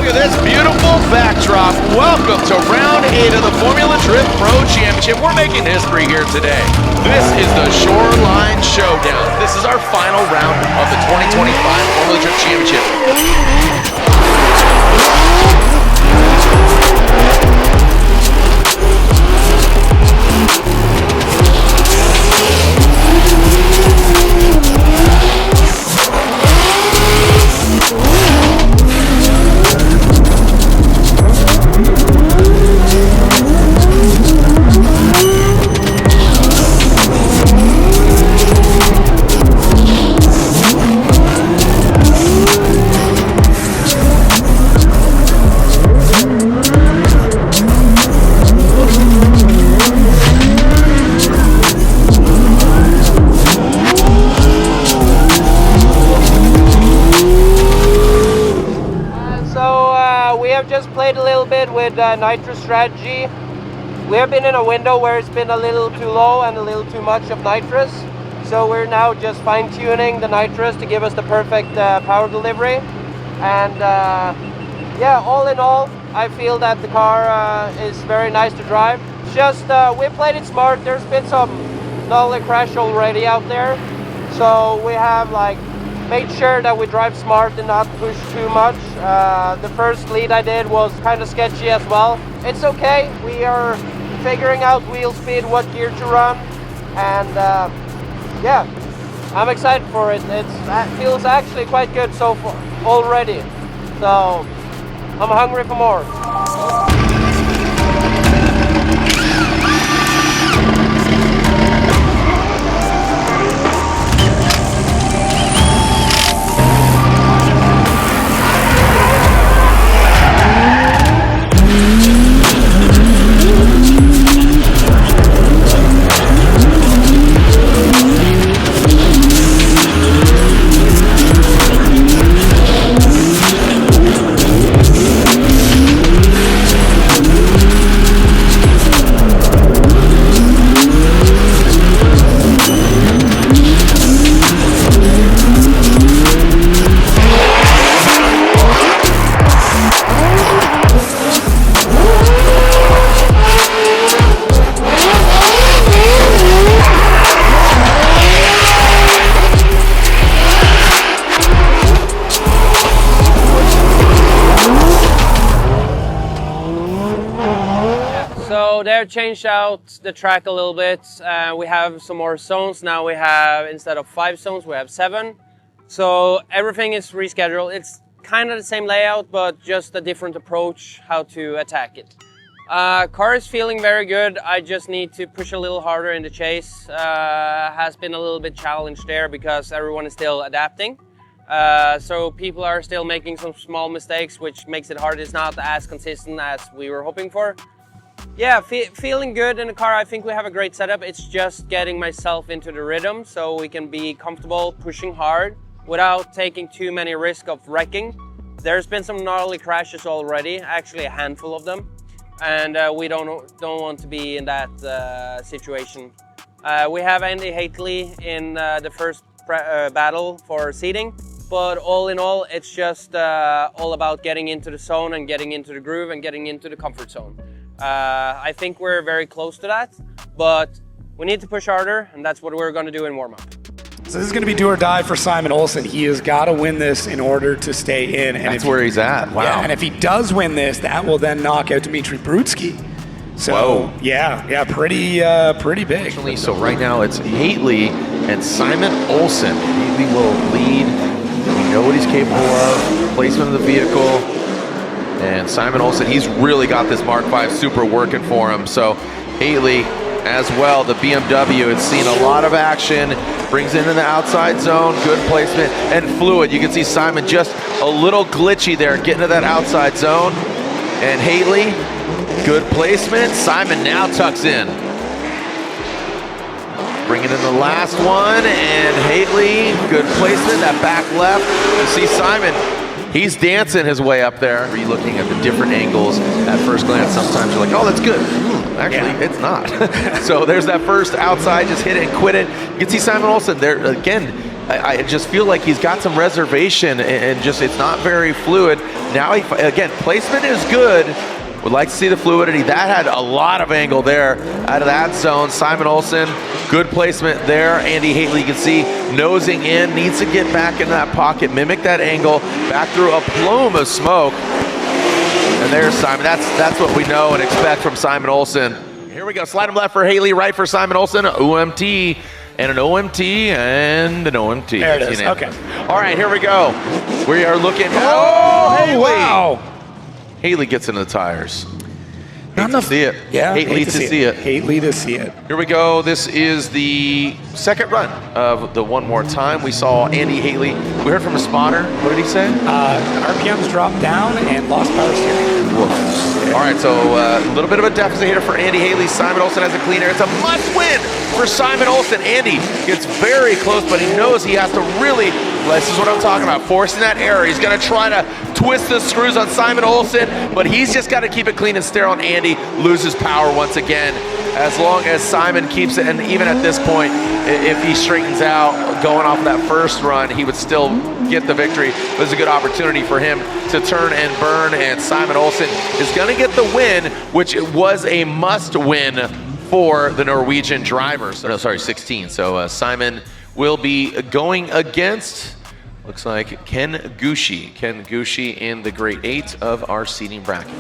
at this beautiful backdrop. Welcome to round 8 of the Formula Drift Pro Championship. We're making history here today. This is the Shoreline Showdown. This is our final round of the 2025 Formula Drift Championship. Just played a little bit with nitro strategy. We have been in a window where it's been a little too low and a little too much of nitrous, so we're now just fine-tuning the nitrous to give us the perfect power delivery. And yeah, all in all, I feel that the car is very nice to drive. It's just we played it smart. There's been some nollie crash already out there, so we have made sure that we drive smart and not push too much. The first lead I did was kind of sketchy as well. It's okay, we are figuring out wheel speed, what gear to run, and yeah, I'm excited for it. It feels actually quite good so far already, so I'm hungry for more. So they've changed out the track a little bit. We have some more zones. Now we have, instead of 5 zones, we have 7. So everything is rescheduled. It's kind of the same layout, but just a different approach how to attack it. Car is feeling very good. I just need to push a little harder in the chase. Has been a little bit challenged there because everyone is still adapting. So people are still making some small mistakes, which makes it hard. It's not as consistent as we were hoping for. Yeah, feeling good in the car. I think we have a great setup. It's just getting myself into the rhythm so we can be comfortable pushing hard without taking too many risks of wrecking. There's been some gnarly crashes already, actually a handful of them, and we don't want to be in that situation. We have Andy Hately in the first battle for seeding, but all in all, it's just all about getting into the zone and getting into the groove and getting into the comfort zone. I think we're very close to that, but we need to push harder, and that's what we're going to do in warm-up. So this is going to be do or die for Simon Olsen. He has got to win this in order to stay in. And that's where he's at. Wow. Yeah, and if he does win this, that will then knock out Dmitry Brutsky. So whoa. Yeah, pretty big. So right now it's Hately and Simon Olsen. Hately will lead. We know what he's capable of. Placement of the vehicle. And Simon Olsen, he's really got this Mark V Super working for him. So Hately as well, the BMW, it's seen a lot of action, brings it in the outside zone, good placement, and fluid. You can see Simon just a little glitchy there, getting to that outside zone. And Hately, good placement. Simon now tucks in. Bringing in the last one, and Hately, good placement, that back left. You see Simon, he's dancing his way up there. Are you looking at the different angles at first glance? Sometimes you're like, oh, that's good. Actually, it's not. So there's that first outside, just hit it and quit it. You can see Simon Olsen there again. I just feel like he's got some reservation and just it's not very fluid. Now, again, placement is good. Would like to see the fluidity. That had a lot of angle there out of that zone. Simon Olsen, good placement there. Andy Haley, you can see, nosing in, needs to get back into that pocket, mimic that angle, back through a plume of smoke. And there's Simon. That's what we know and expect from Simon Olsen. Here we go. Slide him left for Haley, right for Simon Olsen. OMT and an OMT and an OMT. There it is. Okay. All right, here we go. We are looking. Oh, Haley. Wow. Haley gets into the tires. Not enough. See it. Yeah. Haley to see it. Haley to see it. Here we go. This is the second run of the One More Time. We saw Andy Haley. We heard from a spotter. What did he say? RPMs dropped down and lost power steering. Whoa. All right, so a little bit of a deficit here for Andy Haley. Simon Olsen has a clean air. It's a must-win for Simon Olsen. Andy gets very close, but he knows he has to really, this is what I'm talking about, forcing that error. He's going to try to twist the screws on Simon Olsen, but he's just got to keep it clean and sterile, and Andy loses power once again. As long as Simon keeps it, and even at this point, if he straightens out going off of that first run, he would still get the victory. It was a good opportunity for him to turn and burn, and Simon Olsen is going to get the win, which was a must-win for the Norwegian drivers. No, sorry, 16. So Simon will be going against, looks like, Ken Gushi. Ken Gushi in the grade 8 of our seating bracket.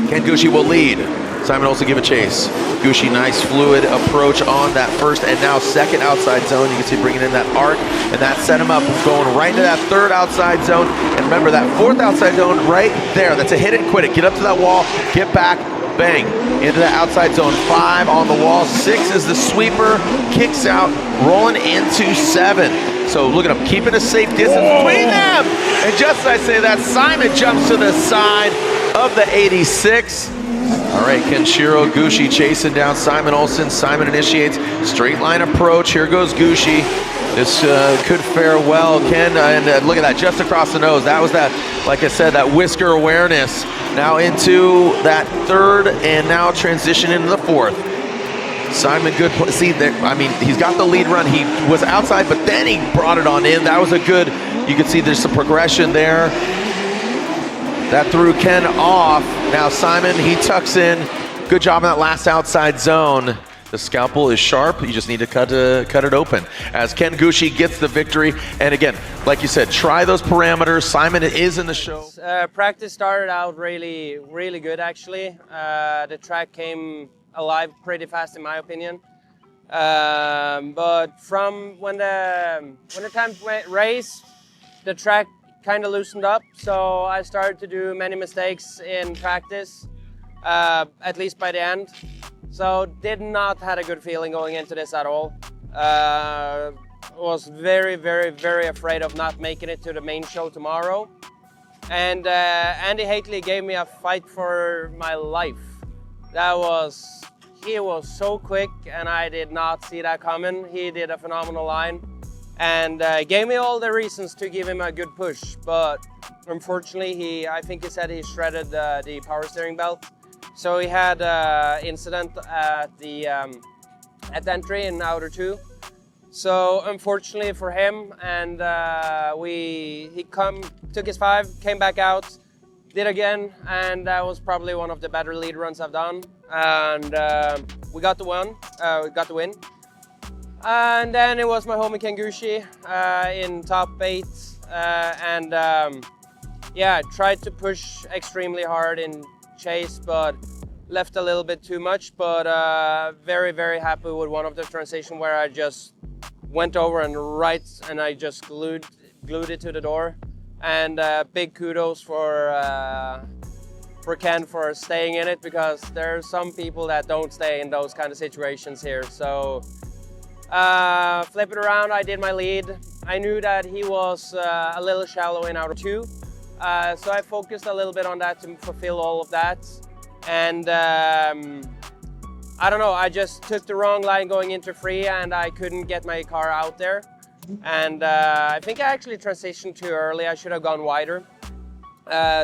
Ken Gushi will lead. Simon Olsen give a chase. Gushi, nice fluid approach on that first and now second outside zone. You can see bringing in that arc, and that set him up going right into that third outside zone. And remember that fourth outside zone right there. That's a hit it and quit it. Get up to that wall, get back, bang, into the outside zone. 5 on the wall. 6 is the sweeper, kicks out, rolling into 7. So look at him, keeping a safe distance between them. And just as I say that, Simon jumps to the side of the 86. All right, Kenshiro Gushi chasing down Simon Olsen. Simon initiates straight line approach. Here goes Gushi. This could fare well. Ken, and look at that, just across the nose. That was that, like I said, that whisker awareness. Now into that third, and now transition into the fourth. Simon, good play. See, I mean, he's got the lead run. He was outside, but then he brought it on in. That was a good, you can see there's some progression there. That threw Ken off. Now Simon, he tucks in. Good job in that last outside zone. The scalpel is sharp. You just need to cut it open. As Ken Gushi gets the victory. And again, like you said, try those parameters. Simon is in the show. Practice started out really, really good, actually. The track came alive pretty fast, in my opinion. But from when the time went race, the track kind of loosened up, so I started to do many mistakes in practice, at least by the end. So did not had a good feeling going into this at all. Was very, very, very afraid of not making it to the main show tomorrow. And Andy Haley gave me a fight for my life. He was so quick, and I did not see that coming. He did a phenomenal line. And gave me all the reasons to give him a good push, but unfortunately, I think he said he shredded the power steering belt. So he had an incident at the entry in outer 2. So unfortunately for him, and he took his 5, came back out, did again, and that was probably one of the better lead runs I've done. And we got the win. And then it was my homie Ken Gushi in top 8, yeah, tried to push extremely hard in chase, but left a little bit too much. But very, very happy with one of the transition where I just went over and I just glued it to the door. And big kudos for Ken for staying in it, because there are some people that don't stay in those kind of situations here. So. Flip it around, I did my lead. I knew that he was a little shallow in outer 2, so I focused a little bit on that to fulfill all of that. And I don't know, I just took the wrong line going into 3, and I couldn't get my car out there. And I think I actually transitioned too early. I should have gone wider.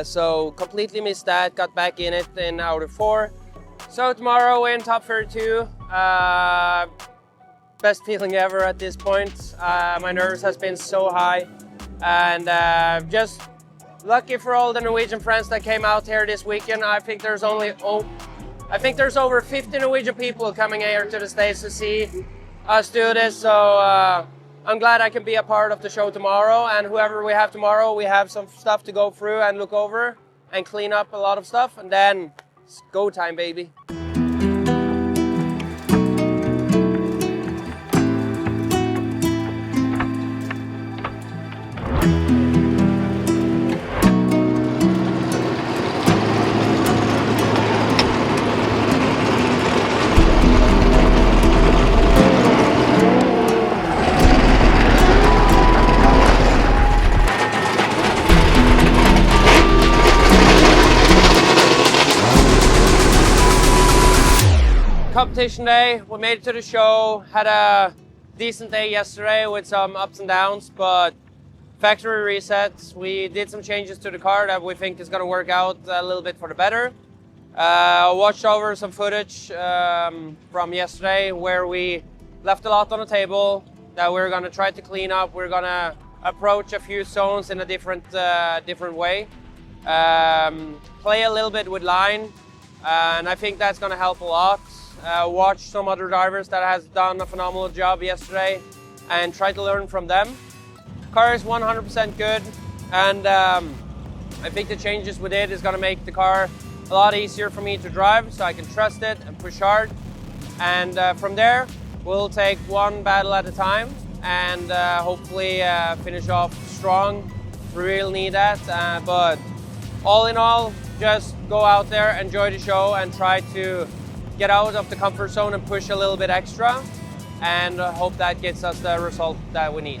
So completely missed that, got back in it in outer 4. So tomorrow in top 32. best feeling ever at this point. My nerves has been so high, and just lucky for all the Norwegian friends that came out here this weekend. I think there's over 50 Norwegian people coming here to the States to see us do this. So I'm glad I can be a part of the show tomorrow, and whoever we have tomorrow, we have some stuff to go through and look over and clean up a lot of stuff, and then it's go time, baby. Competition day, we made it to the show, had a decent day yesterday with some ups and downs, but factory resets. We did some changes to the car that we think is going to work out a little bit for the better. Watched over some footage from yesterday where we left a lot on the table that we're going to try to clean up. We're going to approach a few zones in a different way. Play a little bit with line, and I think that's going to help a lot. Watch some other drivers that has done a phenomenal job yesterday and try to learn from them. Car is 100% good, and I think the changes we did is going to make the car a lot easier for me to drive, so I can trust it and push hard. And from there, we'll take one battle at a time and hopefully finish off strong. We really need that, but all in all, just go out there, enjoy the show, and try to get out of the comfort zone and push a little bit extra, and hope that gets us the result that we need.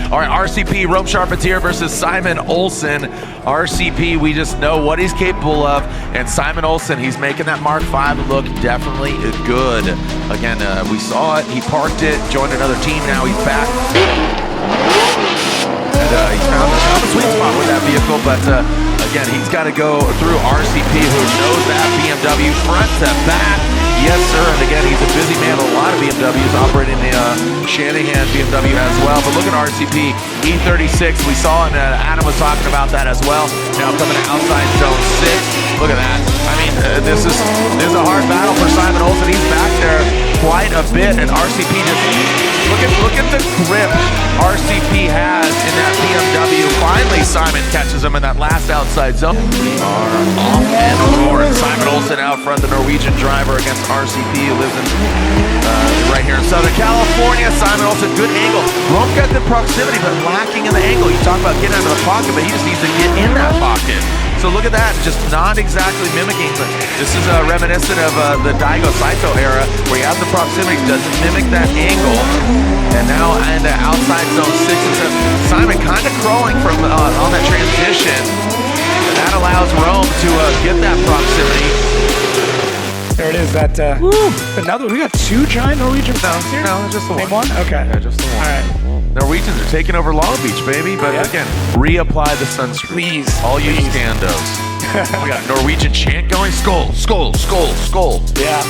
All right, RCP, Rome Charpentier versus Simon Olsen. RCP, we just know what he's capable of, and Simon Olsen, he's making that Mark V look definitely good. Again, we saw it, he parked it, joined another team, now he's back. And he's found the sweet spot with that vehicle, but again, he's got to go through RCP, who knows that BMW front to back. Yes, sir, and again, he's a busy man with a lot of BMWs, operating the Shanahan BMW as well. But look at RCP, E36, we saw, and Adam was talking about that as well. Now coming to outside zone 6, look at that. I mean, this is a hard battle for Simon Olsen. He's back there quite a bit, and RCP just, look at the grip RCP has in that BMW. Finally, Simon catches him in that last outside zone. We are off and roaring. Simon Olsen out front, the Norwegian driver against RCP, who lives in right here in Southern California. Simon Olsen, good angle. Rome got the proximity, but lacking in the angle. You talk about getting out of the pocket, but he just needs to get in that pocket. So look at that, just not exactly mimicking, but this is reminiscent of the Daigo Saito era, where he has the proximity, doesn't mimic that angle. And now into outside zone 6 and 7. Simon kind of crawling from on that transition. And that allows Rome to get that proximity. There it is. That another. We got two giant Norwegian phones here. No, just the one. Same one. Okay. Yeah, just the one. All right. Norwegians are taking over Long Beach, baby. But again, reapply the sunscreen. Please. All you standos. We got Norwegian chant going. Skull, skull, skull, skull. Yeah.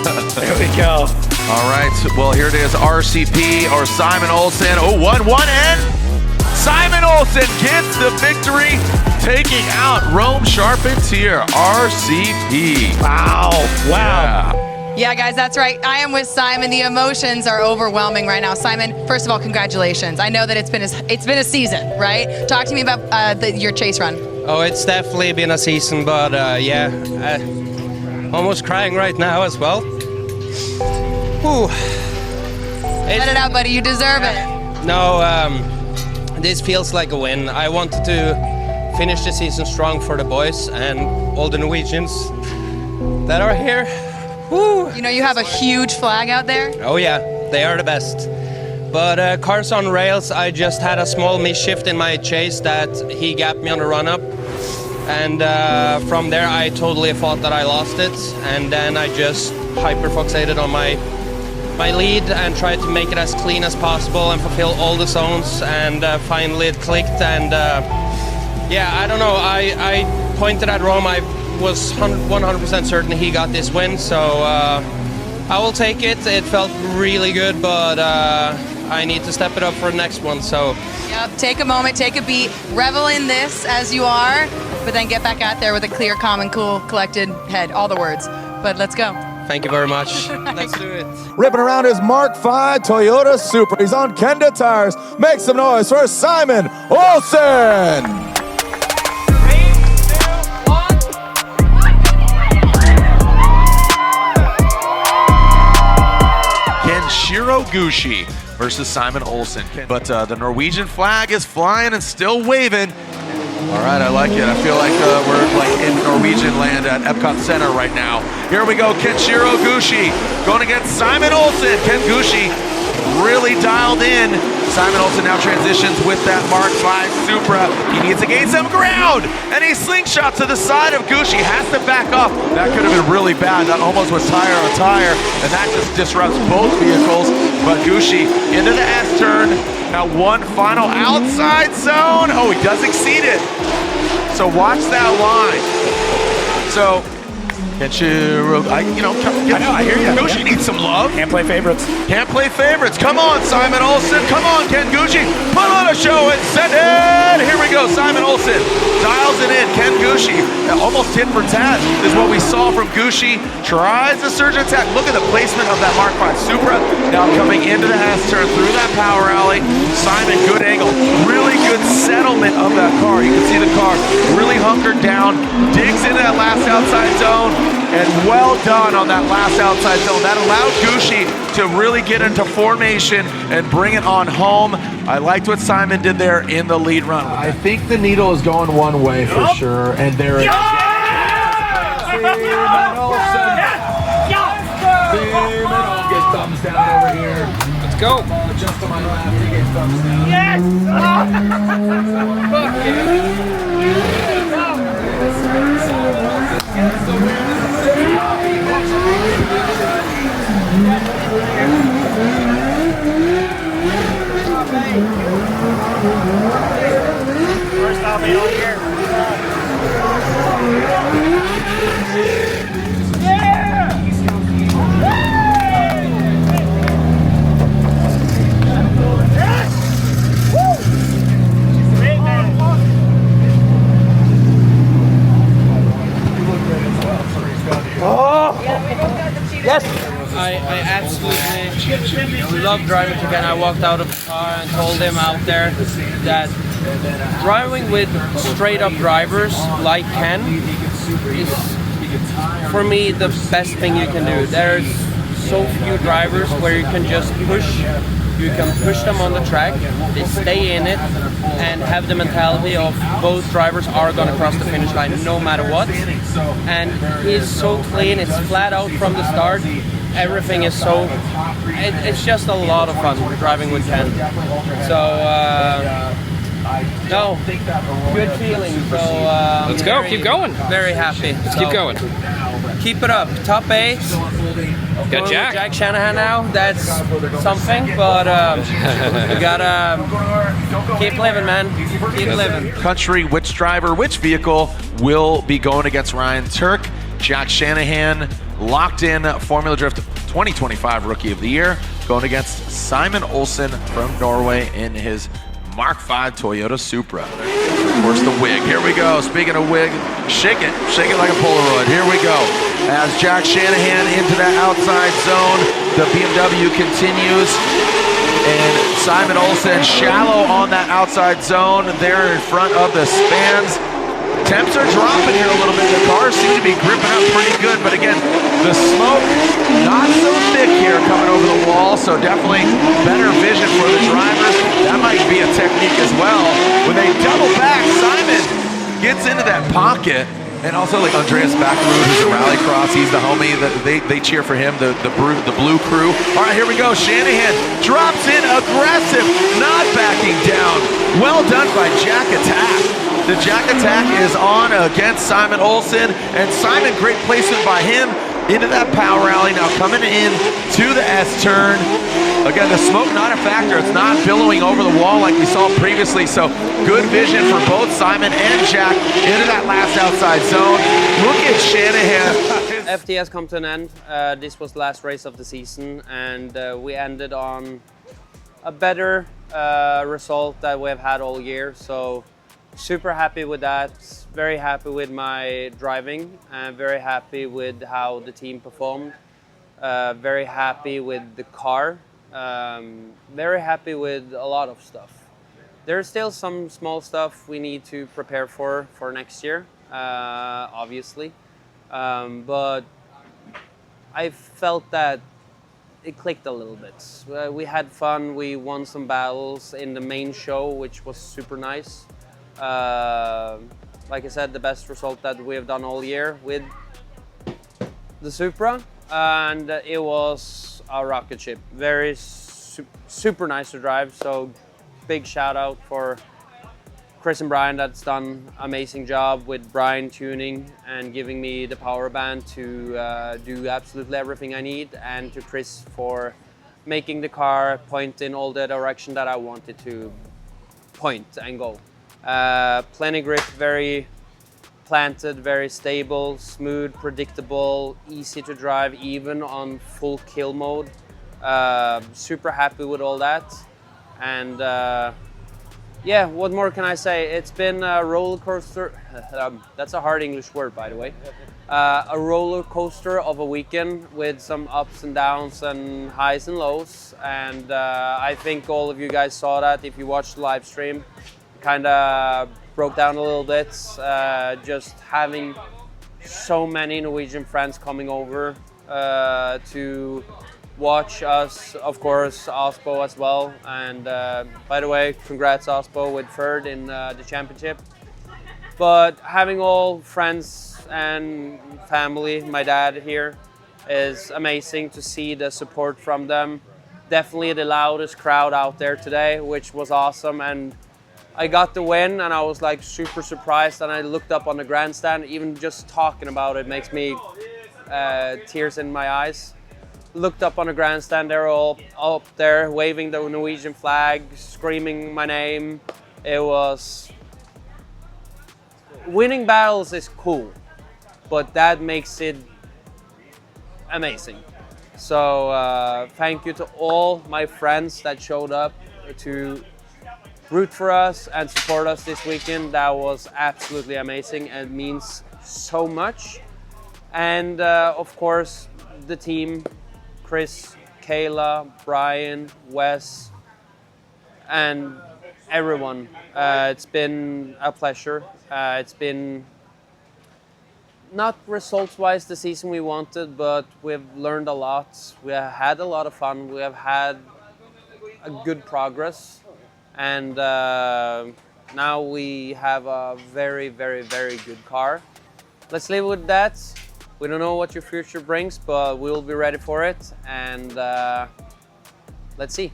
There we go. All right. Well, here it is. RCP or Simon Olsen. Oh, 1-1 and Simon Olsen gets the victory, taking out Rome Charpentier. RCP. Wow. Yeah. Yeah, guys, that's right. I am with Simon. The emotions are overwhelming right now. Simon, first of all, congratulations. I know that it's been a season, right? Talk to me about your chase run. Oh, it's definitely been a season, but yeah, almost crying right now as well. Whew. Let it out, buddy. You deserve it. No, this feels like a win. I wanted to finish the season strong for the boys and all the Norwegians that are here. Woo. You know you have a huge flag out there? Oh yeah, they are the best. But cars on rails, I just had a small misshift in my chase that he gapped me on the run-up. And from there, I totally thought that I lost it. And then I just hyper-fixated on my lead and tried to make it as clean as possible and fulfill all the zones. And finally it clicked. And yeah, I don't know. I pointed at Rome. I was 100% certain he got this win. So I will take it. It felt really good, but I need to step it up for the next one. So. Yep, take a moment, take a beat, revel in this as you are, but then get back out there with a clear, calm, and cool, collected head. All the words. But let's go. Thank you very much. Let's do it. Ripping around his Mark V Toyota Supra. He's on Kenda tires. Make some noise for Simon Olsen. 3, 2, 1. Ken Gushi versus Simon Olsen. But the Norwegian flag is flying and still waving. All right, I like it. I feel like we're like in Norwegian land at Epcot Center right now. Here we go, Ken Gushi going against Simon Olsen. Ken Gushi really dialed in. Simon Olsen now transitions with that Mark V Supra. He needs to gain some ground, and he slingshots to the side of Gushi. Has to back up. That could have been really bad. That almost was tire on tire, and that just disrupts both vehicles. But Gushi into the S turn. Now one final outside zone. Oh, he does exceed it. So watch that line. So, I hear you. Gushi needs some love. Can't play favorites. Can't play favorites. Come on, Simon Olsen. Come on, Ken Gushi. Put on a show and send it. Here we go. Simon Olsen dials it in. Ken Gushi almost tit for tat is what we saw from Gushi. Tries the surge attack. Look at the placement of that Mark V Supra. Now coming into the S turn through that power alley. Simon, good angle. Really good settlement of that car. You can see the car really hunkered down. Digs into that last outside zone. And well done on that last outside zone. That allowed Gushi to really get into formation and bring it on home. I liked what Simon did there in the lead run. I think the needle is going one way for sure, and there it is. Get thumbs down over here. Let's go. Just to my left, he gets thumbs down. Yes! Fuck First I'll be on here. I absolutely love driving to Ken. I walked out of the car and told him out there that driving with straight up drivers like Ken is, for me, the best thing you can do. There's so few drivers where you can just push. You can push them on the track, they stay in it, and have the mentality of both drivers are going to cross the finish line no matter what. And he's so clean, it's flat out from the start. Everything is so, it's just a lot of fun driving with Ken. So, no, good feeling. So, let's go, keep going. Very happy. Let's keep going. Keep it up. Top 8. Got Jack. Jack Shanahan now. That's something, but we gotta keep living, man. Keep living. Country, which driver, which vehicle will be going against Ryan Turk? Jack Shanahan, locked in Formula Drift 2025 Rookie of the Year, going against Simon Olsen from Norway in his Mark V Toyota Supra. Of course, the wig. Here we go. Speaking of wig, shake it like a Polaroid. Here we go. As Jack Shanahan into that outside zone, the BMW continues. And Simon Olsen shallow on that outside zone there in front of the spans. Temps are dropping here a little bit. The cars seem to be gripping up pretty good, but again, the smoke not so thick here coming over the wall. also definitely better vision for the drivers. That might be a technique as well. When they double back, Simon gets into that pocket. And also like Andreas Backerud, who's a rallycross, he's the homie. They cheer for him, the blue crew. All right, here we go. Shanahan drops in aggressive, not backing down. Well done by Jack Attack. The Jack Attack is on against Simon Olsen, and Simon, great placement by him into that power alley. Now coming in to the S-turn. Again, the smoke not a factor. It's not billowing over the wall like we saw previously, so good vision for both Simon and Jack into that last outside zone. Look at Shanahan. FT has come to an end. This was the last race of the season, and we ended on a better result that we have had all year. So super happy with that. Very happy with my driving, and very happy with how the team performed. Very happy with the car. Very happy with a lot of stuff. There's still some small stuff we need to prepare for next year, obviously. But I felt that it clicked a little bit. We had fun, we won some battles in the main show, which was super nice. Like I said, the best result that we have done all year with the Supra, and it was a rocket ship. Very super nice to drive, so big shout out for Chris and Brian that's done amazing job with Brian tuning and giving me the power band to do absolutely everything I need, and to Chris for making the car point in all the direction that I wanted to point and go. Plenty grip, very planted, very stable, smooth, predictable, easy to drive even on full kill mode. Super happy with all that, and yeah, what more can I say? It's been a roller coaster. That's a hard English word, by the way. A roller coaster of a weekend with some ups and downs and highs and lows, and I think all of you guys saw that if you watched the live stream. Kind of broke down a little bit, just having so many Norwegian friends coming over to watch us, of course, Ospo as well. And by the way, congrats Ospo with third in the championship. But having all friends and family, my dad here, is amazing to see the support from them. Definitely the loudest crowd out there today, which was awesome. And I got the win, and I was like super surprised, and I looked up on the grandstand. Even just talking about it makes me tears in my eyes. Looked up on the grandstand, they're all up there waving the Norwegian flag, screaming my name. It was... Winning battles is cool, but that makes it amazing. So thank you to all my friends that showed up to root for us and support us this weekend. That was absolutely amazing and means so much. And of course, the team, Chris, Kayla, Brian, Wes, and everyone. It's been a pleasure. It's been not results-wise the season we wanted, but we've learned a lot. We have had a lot of fun. We have had a good progress. And now we have a very, very, very good car. Let's leave it with that. We don't know what your future brings, but we'll be ready for it. And let's see.